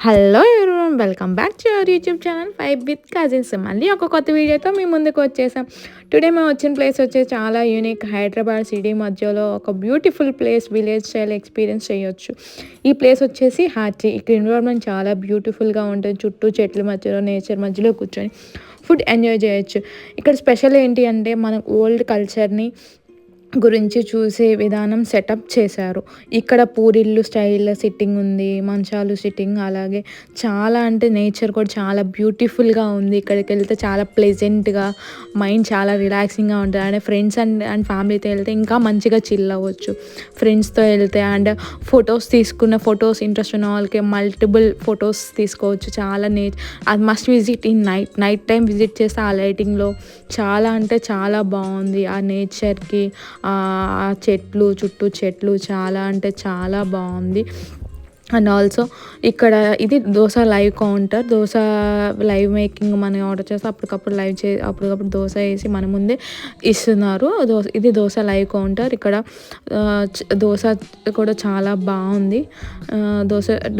Hello everyone, welcome back to your YouTube channel vibe with cousins. మళ్ళీ ఒక కొత్త వీడియోతో మీ ముందుకు వచ్చేసాం. టుడే మేము వచ్చిన ప్లేస్ వచ్చేసి చాలా యూనిక్. హైదరాబాద్ సిటీ మధ్యలో ఒక beautiful place, village style experience చేయొచ్చు. ఈ ప్లేస్ వచ్చేసి హార్టీ. ఇక్కడ ఎన్విరాన్మెంట్ చాలా బ్యూటిఫుల్గా ఉంటుంది. చుట్టూ చెట్ల మధ్యలో, నేచర్ మధ్యలో కూర్చొని ఫుడ్ ఎంజాయ్ చేయొచ్చు. ఇక్కడ స్పెషల్ ఏంటి అంటే మన ఓల్డ్ కల్చర్ని గురించి చూసే విధానం సెటప్ చేశారు. ఇక్కడ పూరిల్లు స్టైల్ సిట్టింగ్ ఉంది, మంచాలు సిట్టింగ్, అలాగే చాలా అంటే నేచర్ కూడా చాలా బ్యూటిఫుల్గా ఉంది. ఇక్కడికి వెళ్తే చాలా ప్లెజెంట్గా, మైండ్ చాలా రిలాక్సింగ్గా ఉంటుంది. అండ్ ఫ్రెండ్స్ అండ్ ఫ్యామిలీతో వెళ్తే ఇంకా మంచిగా చిల్ అవ్వచ్చు. ఫ్రెండ్స్తో వెళ్తే అండ్ ఫొటోస్ ఇంట్రెస్ట్ ఉన్న వాళ్ళకి మల్టిపుల్ ఫొటోస్ తీసుకోవచ్చు. చాలా అది must visit in night time visit చేస్తే ఆ లైటింగ్లో చాలా అంటే చాలా బాగుంది. ఆ నేచర్కి, ఆ చెట్లు, చుట్టూ చెట్లు చాలా అంటే చాలా బాగుంది. అండ్ ఆల్సో ఇక్కడ ఇది dosa live counter. Dosa live making మనం ఆర్డర్ చేస్తే అప్పటికప్పుడు దోశ వేసి మన ముందే ఇస్తున్నారు. ఇది దోశ లైవ్ కౌంటర్. ఇక్కడ దోశ కూడా చాలా బాగుంది.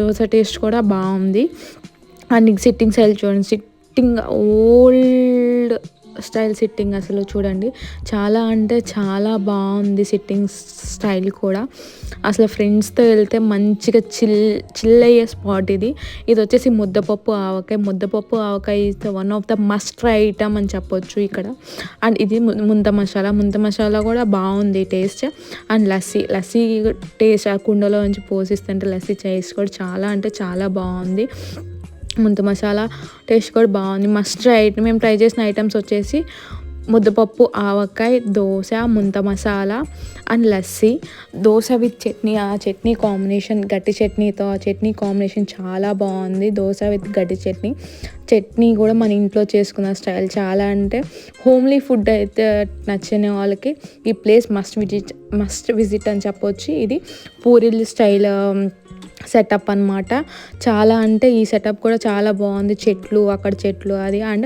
దోశ టేస్ట్ కూడా బాగుంది. అండ్ సిట్టింగ్ స్టైల్ చూడండి, సిట్టింగ్ ఓల్డ్ స్టైల్ సిట్టింగ్ అసలు చూడండి, చాలా అంటే చాలా బాగుంది. సిట్టింగ్ స్టైల్ కూడా అసలు ఫ్రెండ్స్తో వెళ్తే మంచిగా చిల్ అయ్యే స్పాట్ ఇది. ఇది వచ్చేసి muddapappu avakaya is one of the must try item అని చెప్పొచ్చు ఇక్కడ. అండ్ ఇది ముంత మసాలా కూడా బాగుంది టేస్ట్. అండ్ లస్సీ టేస్ట్, ఆ కుండలో నుంచి పోసిస్తుంటే లస్సీ టేస్ట్ కూడా చాలా అంటే చాలా బాగుంది. ముంత మసాలా టేస్ట్ కూడా బాగుంది. Must try. మేము ట్రై చేసిన ఐటమ్స్ వచ్చేసి ముద్దపప్పు ఆవకాయ, దోశ, ముంత మసాలా అండ్ లస్సీ. దోశ విత్ చట్నీ, ఆ చట్నీ కాంబినేషన్, గట్టి చట్నీతో ఆ చట్నీ కాంబినేషన్ చాలా బాగుంది. దోశ విత్ గట్టి చట్నీ కూడా మన ఇంట్లో చేసుకున్న స్టైల్. చాలా అంటే హోమ్లీ ఫుడ్ అయితే నచ్చని వాళ్ళకి ఈ ప్లేస్ మస్ట్ విజిట్ అని చెప్పొచ్చు. ఇది పూరిల్ స్టైల్ సెటప్ అనమాట. చాలా అంటే ఈ సెటప్ కూడా చాలా బాగుంది. అక్కడ చెట్లు అది. అండ్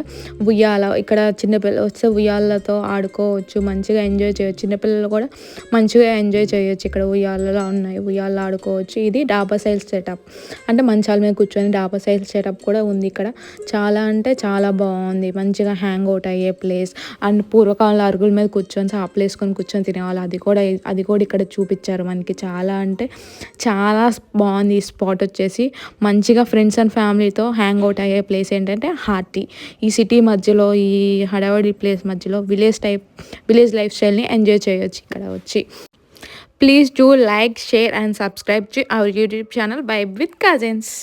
ఉయ్యాల, ఇక్కడ చిన్నపిల్లలు వస్తే ఉయ్యాలతో ఆడుకోవచ్చు, మంచిగా ఎంజాయ్ చేయొచ్చు. చిన్నపిల్లలు కూడా మంచిగా ఎంజాయ్ చేయొచ్చు. ఇక్కడ ఉయ్యాలలో ఉన్నాయి, ఉయ్యాల ఆడుకోవచ్చు. ఇది డాబా సైజ్ సెటప్, అంటే మంచాల మీద కూర్చొని డాబా సైజ్ సెటప్ కూడా ఉంది ఇక్కడ. చాలా అంటే చాలా బాగుంది. మంచిగా హ్యాంగ్ అవుట్ అయ్యే ప్లేస్. అండ్ పూర్వకాలంలో అరుగుల మీద కూర్చొని చాపలు వేసుకొని కూర్చొని తినేవాళ్ళు. అది కూడా ఇక్కడ చూపించారు మనకి. చాలా అంటే చాలా బాగుంది. ఈ స్పాట్ వచ్చేసి మంచిగా ఫ్రెండ్స్ అండ్ ఫ్యామిలీతో హ్యాంగ్ అవుట్ అయ్యే ప్లేస్ ఏంటంటే హార్టీ. ఈ సిటీ మధ్యలో, ఈ హడావడి ప్లేస్ మధ్యలో విలేజ్ లైఫ్ స్టైల్ని ఎంజాయ్ చేయొచ్చు ఇక్కడ వచ్చి. Please do like, share and subscribe to our YouTube channel vibe with cousins.